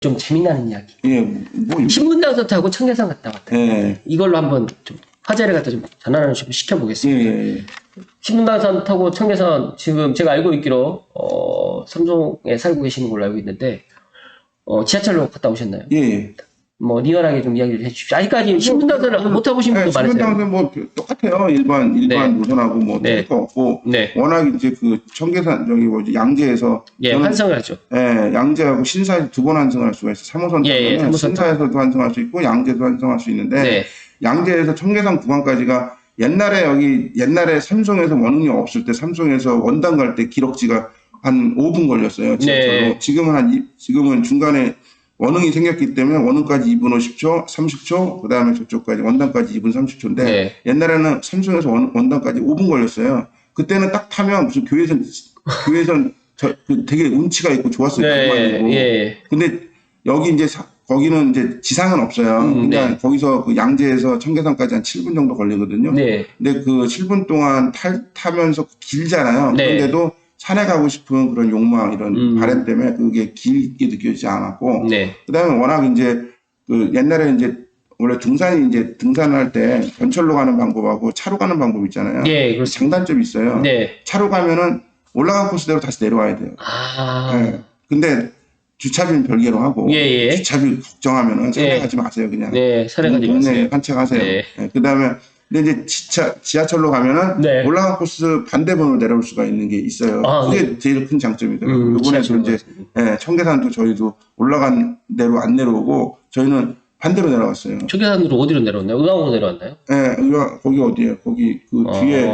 좀 재미나는 이야기. 예, 뭐, 신분당선 타고 청계산 갔다 왔다. 예, 이걸로 한번 좀 화제를 갖다 좀 전환을 좀 예, 시켜보겠습니다. 예. 신분당선 타고 청계산 지금 제가 알고 있기로 삼성에 살고 계시는 걸로 알고 있는데 지하철로 갔다 오셨나요? 예, 예. 뭐 리얼하게 좀 이야기를 해주십시오. 아직까지 신분당선을 못 타보신 분도 많으세요. 신분당선 뭐 똑같아요. 일반 네. 노선하고 뭐 네. 틀릴 거 없고. 네. 워낙 이제 그 청계산 저기 뭐지 양재에서 예, 저는, 환승을 하죠. 예, 양재하고 신사에서 두 번 환승할 수가 있어요. 3호선 예, 예, 타면 3호선 신사에서도 환승할 수 있고 양재도 환승할 수 있는데 네. 양재에서 청계산 구간까지가 옛날에 삼성에서 원흥이 없을 때 삼성에서 원당 갈 때 기록지가 한 5분 걸렸어요. 지하철로. 네. 지금은 중간에 원흥이 생겼기 때문에 원흥까지 2분 50초, 30초, 그 다음에 저쪽까지 원당까지 2분 30초인데 네. 옛날에는 삼성에서 원당까지 5분 걸렸어요. 그때는 딱 타면 무슨 교회선 되게 운치가 있고 좋았어요. 네. 예. 근데 여기 이제 거기는 이제 지상은 없어요. 그러니까 네. 거기서 그 양재에서 청계산까지 한 7분 정도 걸리거든요. 네. 근데 그 7분 동안 타면서 길잖아요. 네. 그런데도 산에 가고 싶은 그런 욕망, 이런 바람 때문에 그게 길게 느껴지지 않았고. 네. 그 다음에 워낙 이제 그 옛날에 이제 원래 등산할 때 전철로 가는 방법하고 차로 가는 방법 있잖아요. 네, 그렇습니다. 장단점이 있어요. 네. 차로 가면은 올라간 코스대로 다시 내려와야 돼요. 아. 네. 근데 주차비는 별개로 하고. 예, 예. 주차비 걱정하면은 산에 네. 가지 마세요, 그냥. 네, 산에 가지 동네 마세요. 산책하세요. 네. 그 다음에 근데 이제 지하철로 가면은 네. 올라간 코스 반대편으로 내려올 수가 있는 게 있어요. 아, 그게 네. 제일 큰 장점이더라고요. 이번에도 지하철로 이제 갔습니다. 청계산도 저희도 올라간 대로 안 내려오고 저희는 반대로 내려갔어요. 청계산으로 어디로 내려왔나요? 의왕으로 내려왔나요? 거기 어디예요? 거기 그 뒤에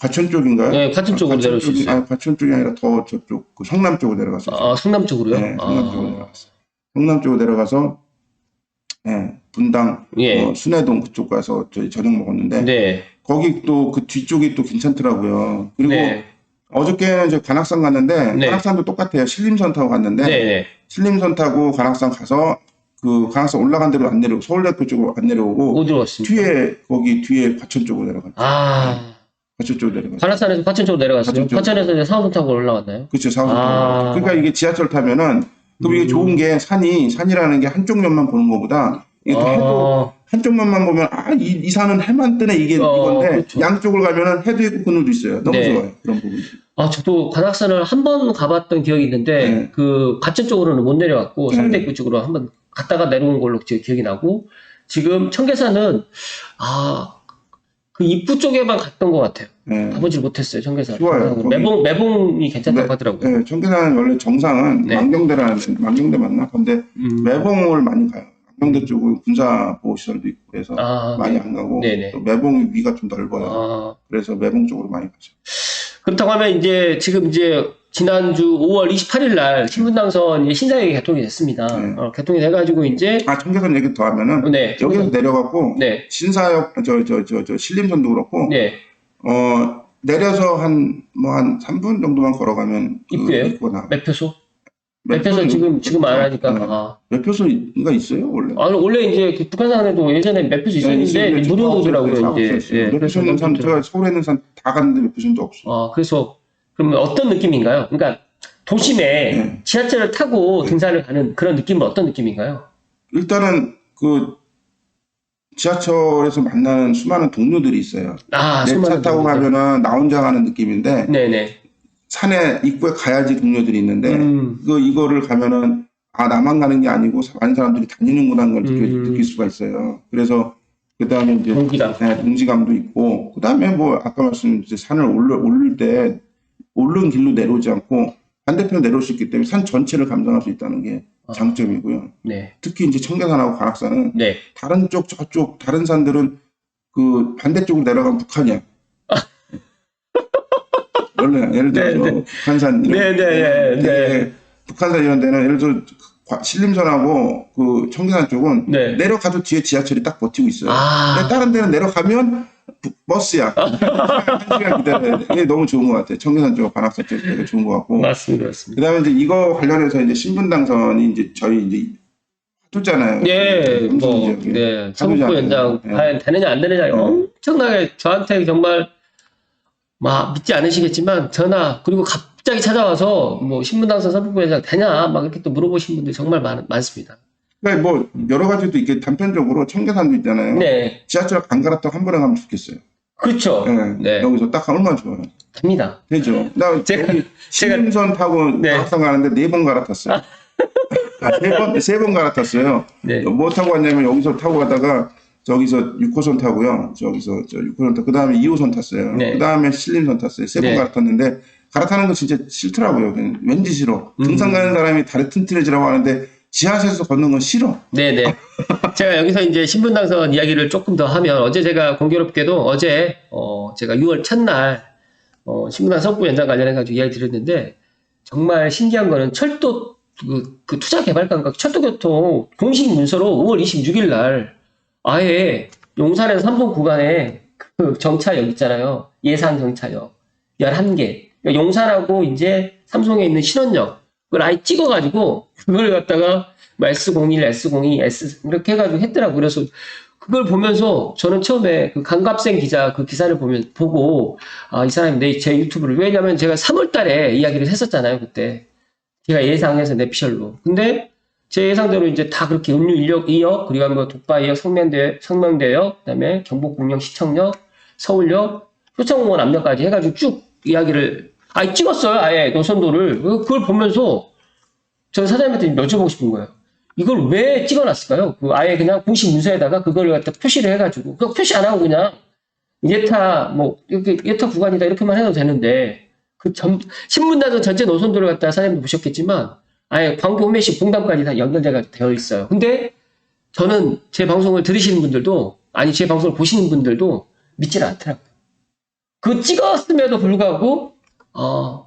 과천 쪽인가요? 네, 과천 쪽으로 내려올 수 있어요. 과천 쪽이 아니라 더 저쪽 그 성남 쪽으로 내려갔어요. 아, 성남 쪽으로요? 네, 성남 쪽으로 내려갔어요. 성남 쪽으로 내려가서 분당, 예. 순회동 그쪽 가서 저희 저녁 먹었는데 네. 거기 또 그 뒤쪽이 또 괜찮더라고요. 그리고 네. 어저께는 저 관악산 갔는데 네. 관악산도 똑같아요. 신림선 타고 갔는데 네. 신림선 타고 관악산 가서 그 관악산 올라간 대로 안 내려오고 서울대교 쪽으로 안 내려오고 어디로 갔습니까? 거기 뒤에 과천 쪽으로 내려갔죠. 아. 과천 쪽으로 내려갔죠. 관악산에서 과천 쪽으로 내려갔어요. 과천 쪽으로. 과천에서 이제 4호선 타고 올라갔나요? 그렇죠. 4호선 아. 타고. 그러니까 이게 지하철 타면은 그럼 이게 좋은 게 산이라는 게 한쪽 면만 보는 것보다 이게 또 해도 한쪽 면만 보면 이 산은 해만 뜨네 이건데 그렇죠. 양쪽을 가면은 해도 있고 그늘도 있어요. 너무 네. 좋아요. 그런 부분. 아, 저도 관악산을 한 번 가봤던 기억이 있는데, 네. 그, 과천 쪽으로는 못 내려왔고, 네. 성대교 쪽으로 한번 갔다가 내려온 걸로 기억이 나고, 지금 청계산은, 그 입구 쪽에만 갔던 것 같아요. 네. 가보질 못했어요, 청계산. 좋아요. 거기. 매봉이 괜찮다고 하더라고요. 네, 청계산은 원래 정상은 네. 망경대 맞나? 근데 매봉을 많이 가요. 망경대 쪽은 군사보호시설도 있고 그래서 많이 안 가고 네네. 또 매봉 위가 좀 넓어요. 그래서 매봉 쪽으로 많이 가죠. 그렇다고 하면 지금 지난주 5월 28일 날 신분당선 신사역이 개통이 됐습니다. 네. 개통이 돼가지고 청계산 얘기 더 하면은 네. 여기서 내려가고 네. 신사역 저 신림선도 그렇고 네. 내려서 한 3분 정도만 걸어가면 입구예요? 입구가 나와요. 매표소? 매표소 지금 안 하니까. 매표소가 있어요 원래? 원래 이제 그 북한산에도 예전에 매표소 있었는데 못 오더라고요. 이제. 매표소는 제가 서울에 있는 산 다 갔는데 매표소도 없어. 그래서 그러면 어떤 느낌인가요? 그러니까 도심에 네. 지하철을 타고 등산을 가는 그런 느낌은 어떤 느낌인가요? 일단은 그 지하철에서 만나는 수많은 동료들이 있어요. 내 차 타고 가면은 나 혼자 가는 느낌인데 네네. 산에 입구에 가야지 동료들이 있는데 이거를 가면은 나만 가는 게 아니고 많은 사람들이 다니는구나 하는 걸 느낄 수가 있어요. 그래서 그다음에 이제 동지감도 있고 그다음에 아까 말씀드린 산을 오를 때 오른 길로 내려오지 않고 반대편으로 내려올 수 있기 때문에 산 전체를 감상할 수 있다는 게 장점이고요. 네. 특히 이제 청계산하고 관악산은 네. 다른 쪽 저쪽 다른 산들은 그 반대쪽으로 내려가면 북한이야. 원래 예를 들어서 북한산 북한산 이런 데는 예를 들어 신림선하고 그 청계산 쪽은 내려가도 뒤에 지하철이 딱 버티고 있어요. 근데 다른 데는 내려가면 버스야. 한 시간 기다려야 돼. 이게 너무 좋은 것 같아요. 청계산 쪽, 관악산 쪽 되게 좋은 것 같고. 맞습니다. 그다음에 이제 이거 관련해서 이제 신분당선이 이제 저희 이제 하도잖아요. 예, 서북부 연장 과연 되느냐 안 되느냐 엄청나게 저한테 정말 믿지 않으시겠지만 전화 그리고 갑자기 찾아와서 뭐 신분당선 선풍부회장 되냐 막 이렇게 또 물어보신 분들이 정말 많습니다. 그러니까 뭐 여러 가지도 이게 단편적으로 청계산도 있잖아요. 네. 지하철 안 갈았다고 한 번에 가면 좋겠어요. 그렇죠. 네. 네. 여기서 딱 가면 얼마나 좋아요. 됩니다. 되죠. 나 제가 신림선 타고 네. 가락산 가는데 4번 갈아탔어요. 세 번 갈아탔어요. 네. 뭐 타고 왔냐면 여기서 타고 가다가 저기서 6호선 타고요. 저기서 6호선 타고 그 다음에 2호선 탔어요. 네. 그 다음에 신림선 탔어요. 3번 네. 갈아탔는데 갈아타는 거 진짜 싫더라고요. 그냥 왠지 싫어. 등산 가는 사람이 다리 튼튼해지라고 하는데 지하철에서 걷는 건 싫어. 네네. 제가 여기서 이제 신분당선 이야기를 조금 더 하면 어제 제가 공교롭게도 어제 제가 6월 첫날 신분당 선부 연장 관련해가지고 이야기 드렸는데 정말 신기한 거는 철도 그 투자개발관과 철도교통 공식 문서로 5월 26일 날 아예 용산에서 삼성 구간에 그 정차역 있잖아요. 예산 정차역 11개. 그러니까 용산하고 이제 삼성에 있는 신원역 그걸 아예 찍어가지고 그걸 갖다가 S01, S02, S 이렇게 해가지고 했더라고. 그래서 그걸 보면서 저는 처음에 그 강갑생 기자 그 기사를 보고 이 사람이 제 유튜브를 왜냐면 제가 3월달에 이야기를 했었잖아요 그때 제가 예상해서 내피셜로. 근데 제 예상대로 이제 다 그렇게 음료 1역, 2역 그리고 뭐 독바이역, 성명대역, 그다음에 경복궁역, 시청역, 서울역, 효창공원 압력까지 해가지고 쭉 이야기를 찍었어요 아예 노선도를. 그걸 보면서 저 사장님한테 여쭤보고 싶은 거예요. 이걸 왜 찍어놨을까요? 아예 그냥 공식 문서에다가 그걸 갖다 표시를 해가지고 그냥 표시 안 하고 그냥 예타 뭐 이렇게 예타 구간이다 이렇게만 해도 되는데 신분당선 전체 노선도를 갖다 사장님도 보셨겠지만 아예 광고 매시 봉담까지 다 연결되어 되어 있어요. 근데 저는 제 방송을 들으시는 분들도 제 방송을 보시는 분들도 믿지를 않더라고요. 그거 찍었음에도 불구하고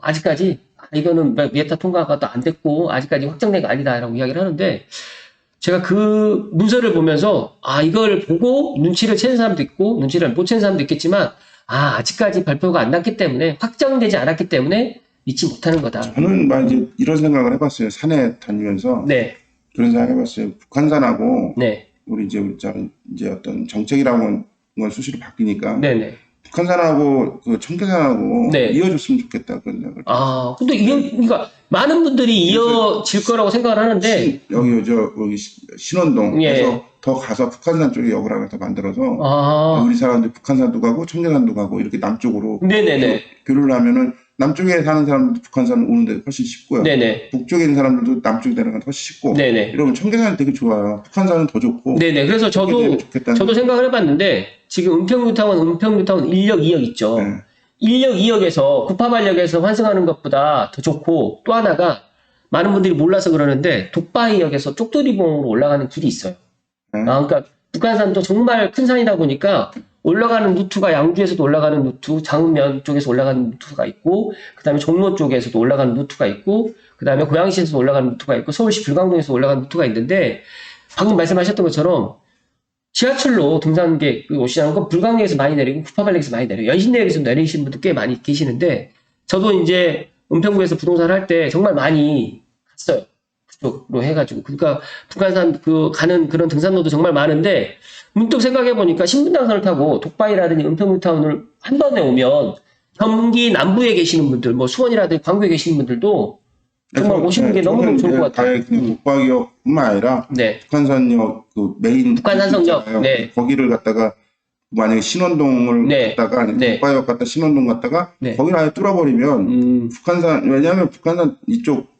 아직까지 이거는 예타 통과가 또 안 됐고 아직까지 확정된 거 아니다라고 이야기를 하는데 제가 그 문서를 보면서 이걸 보고 눈치를 채는 사람도 있고 눈치를 못 채는 사람도 있겠지만 아직까지 발표가 안 났기 때문에 확정되지 않았기 때문에 믿지 못하는 거다. 저는 이제 이런 생각을 해봤어요. 산에 다니면서 네. 그런 생각 해봤어요. 북한산하고 네. 우리 이제 어떤 정책이라는 건 수시로 바뀌니까 네네. 북한산하고 그 청계산하고 네. 이어줬으면 좋겠다 그런 생각을. 근데 그러니까 많은 분들이 이어질 거라고 생각을 하는데 여기 신원동에서 예. 더 가서 북한산 쪽에 역을 하나 더 만들어서 우리 사람들 북한산도 가고 청계산도 가고 이렇게 남쪽으로 네네네. 교류를 하면은 남쪽에 사는 사람들도 북한산 오는데 훨씬 쉽고요. 네네. 북쪽에 있는 사람들도 남쪽에 내려가는 훨씬 쉽고. 네네. 이러면 청계산이 되게 좋아요. 북한산은 더 좋고. 네네. 그래서 저도 생각을 해봤는데 지금 은평뉴타운 1역, 2역 있죠. 네. 1역, 2역에서 구파발역에서 환승하는 것보다 더 좋고 또 하나가 많은 분들이 몰라서 그러는데 독바이역에서 쪽두리봉으로 올라가는 길이 있어요. 네. 그러니까 북한산도 정말 큰 산이다 보니까 올라가는 루트가 양주에서도 올라가는 루트, 장면 쪽에서 올라가는 루트가 있고 그 다음에 종로 쪽에서도 올라가는 루트가 있고 그 다음에 고양시에서도 올라가는 루트가 있고 서울시 불광동에서 올라가는 루트가 있는데 방금 말씀하셨던 것처럼 지하철로 등산객 오시는 건 불광역에서 많이 내리고 구파발역에서 많이 내려요. 연신내역에서 내리시는 분들 꽤 많이 계시는데 저도 이제 은평구에서 부동산 할 때 정말 많이 갔어요. 그쪽으로 해가지고. 그러니까 북한산 가는 그런 등산로도 정말 많은데 문득 생각해보니까 신분당선을 타고 독바이라든지 은평뉴타운을 한 번에 오면 경기 남부에 계시는 분들, 뭐 수원이라든지 광주에 계시는 분들도 정말 오시는 게 너무너무 좋을 것 같아요. 독바이역뿐만 아니라 네. 북한산역 그 메인 북한산성역 네. 거기를 갖다가 만약에 신원동을 네. 갔다가 네. 독바이역 갔다 신원동 갔다가 네. 거기를 아예 뚫어버리면 북한산 왜냐하면 북한산 이쪽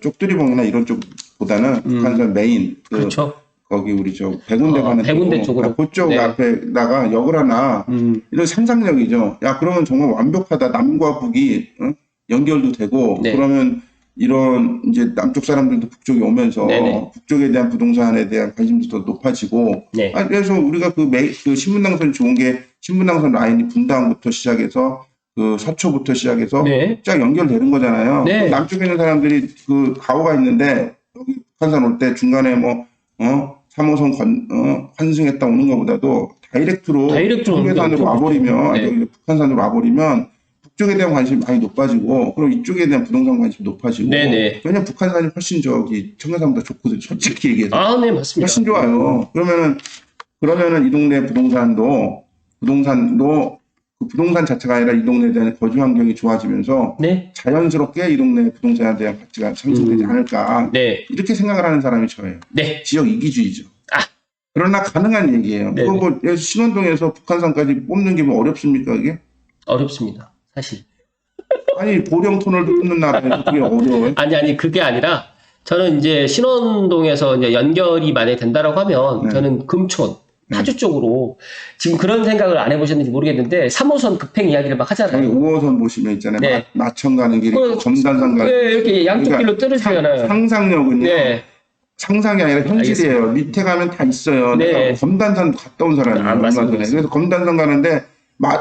쪽두리봉이나 이런 쪽보다는 북한산 메인 그렇죠. 거기 우리 백운대 가는 백운대 쪽으로 그쪽 네. 앞에다가 역을 하나 이런 상상력이죠. 야 그러면 정말 완벽하다. 남과 북이 연결도 되고 네. 그러면 이런 이제 남쪽 사람들도 북쪽에 오면서 네네. 북쪽에 대한 부동산에 대한 관심도 더 높아지고 네. 그래서 우리가 그 신분당선이 좋은 게 신분당선 라인이 분당부터 시작해서 그 서초부터 시작해서 네. 쫙 연결되는 거잖아요. 네. 남쪽에 있는 사람들이 그 가오가 있는데 여기 북한산 올 때 중간에 3호선 환승했다 오는 것보다도 다이렉트로 청계산으로 와버리면 네. 여기 북한산으로 와버리면 북쪽에 대한 관심이 많이 높아지고 그럼 이쪽에 대한 부동산 관심이 높아지고 네네. 왜냐면 북한산이 훨씬 청계산보다 좋거든요. 솔직히 얘기해서 네 맞습니다. 훨씬 좋아요. 그러면은 이 동네 부동산도 그 부동산 자체가 아니라 이 동네에 대한 거주 환경이 좋아지면서 네. 자연스럽게 이 동네 부동산에 대한 가치가 상승되지 않을까. 네. 이렇게 생각을 하는 사람이 저예요. 네. 지역 이기주의죠. 아. 그러나 가능한 얘기예요. 네. 그거 뭐 신원동에서 북한산까지 뽑는 게 뭐 어렵습니까, 이게? 어렵습니다. 사실. 아니, 보령 터널도 뚫는 나라에서 그게 어려워요? 아니, 그게 아니라, 저는 이제 신원동에서 이제 연결이 만약에 된다라고 하면, 네. 저는 금촌, 파주 쪽으로, 지금 그런 생각을 안 해보셨는지 모르겠는데, 3호선 급행 이야기를 막 저기 하잖아요. 5호선 보시면 있잖아요. 네. 마천 가는 길이 그, 있고 검단산 가는 네, 이렇게 양쪽 그러니까 길로 떨어지잖아요. 상상력은요. 네. 상상이 아니라 현실이에요. 밑에 가면 다 있어요. 네. 내가 검단산 갔다 온 사람이에요. 얼마 맞습니다. 전에. 그래서 검단산 가는데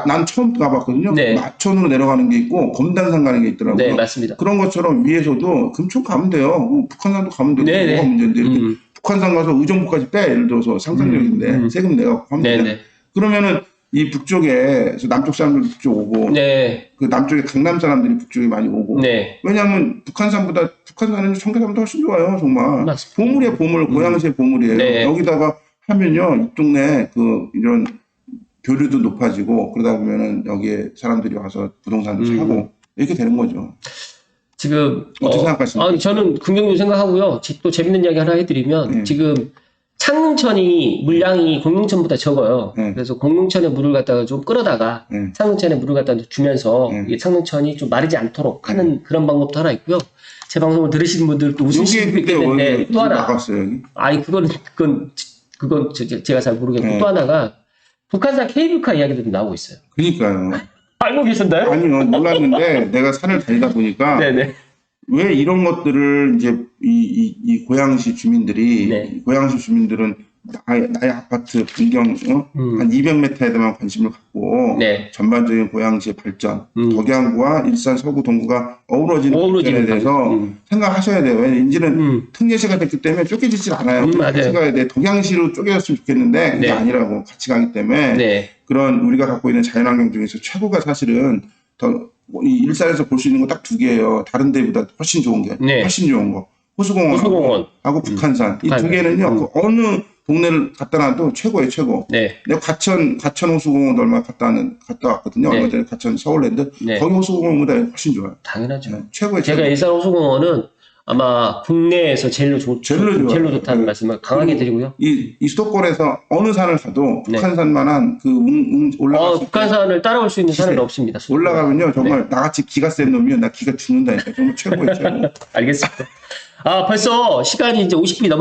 난 처음 가봤거든요. 네. 마천으로 내려가는 게 있고 검단산 가는 게 있더라고요. 네, 맞습니다. 그런 것처럼 위에서도 금촌 가면 돼요. 뭐 북한산도 가면 되고 네, 뭐가 네. 문제인데 이렇게 북한산 가서 의정부까지 빼. 예를 들어서 상상력인데 세금 내가 하면 네, 돼. 네. 그러면은 이 북쪽에 남쪽 사람들 북쪽 오고 네. 그 남쪽에 강남 사람들이 북쪽에 많이 오고 네. 왜냐하면 북한산은 청계산보다 훨씬 좋아요 정말. 맞습니다. 보물이에요 보물. 고양시의 보물이에요. 네. 여기다가 하면요 이 동네 그 이런 교류도 높아지고 그러다 보면은 여기에 사람들이 와서 부동산도 사고 이렇게 되는 거죠. 지금 어떻게 생각하십니까? 아니, 저는 긍정적으로 생각하고요. 또 재밌는 이야기 하나 해드리면 네. 지금 창릉천이 물량이 공릉천보다 적어요. 네. 그래서 공릉천에 물을 갖다가 좀 끌어다가 네. 창릉천에 물을 갖다 주면서 네. 이게 창릉천이 좀 마르지 않도록 하는 그런 방법도 하나 있고요. 제 방송을 들으시는 분들도 웃으실 수 여기에 그때 있겠는데 또 하나 나갔어요 여기. 아니 그건 제가 잘 모르겠고 네. 또 하나가 북한산 케이블카 이야기도 좀 나오고 있어요. 그러니까요. 알고 계셨나요? 아니요 몰랐는데 내가 산을 다니다 보니까 네네. 왜 이런 것들을 이제 이 고양시 주민들이 네. 고양시 주민들은 나의 아파트 반경 한 200m에만 관심을 갖고 네. 전반적인 고양시의 발전, 덕양구와 일산 서구 동구가 어우러지는 발전에 대해서 생각하셔야 돼요. 왜냐면 인지는 특례시가 됐기 때문에 쫓겨지질 않아요. 맞아요. 생각해야 돼. 덕양시로 쫓겨졌으면 좋겠는데 그게 네. 아니라고 같이 가기 때문에 네. 그런 우리가 갖고 있는 자연환경 중에서 최고가 사실은 이 일산에서 볼 수 있는 거 딱 두 개예요. 다른 데보다 훨씬 좋은 게 네. 훨씬 좋은 거 호수공원하고 북한산 이 두 개는요 그 어느 동네를 갖다 놔도 최고예요 최고. 네. 내가 가천 호수공원도 얼마 갔다 왔거든요. 네. 얼마 전에 가천 서울랜드 네. 거기 호수공원보다 훨씬 좋아요. 당연하죠. 네, 최고의 제가 최고. 일산 호수공원은 아마 국내에서 제일로 좋다는 네. 말씀을 강하게 드리고요. 이 수도권에서 어느 산을 가도 네. 북한산만한 그 올라갈 수 북한산을 따라올 수 있는 산은 없습니다. 올라가면요 정말 네. 나같이 기가 센 놈이면 나 기가 죽는다니까. 정말 최고예요 최고. 알겠습니다. 벌써 시간이 이제 50분이 넘어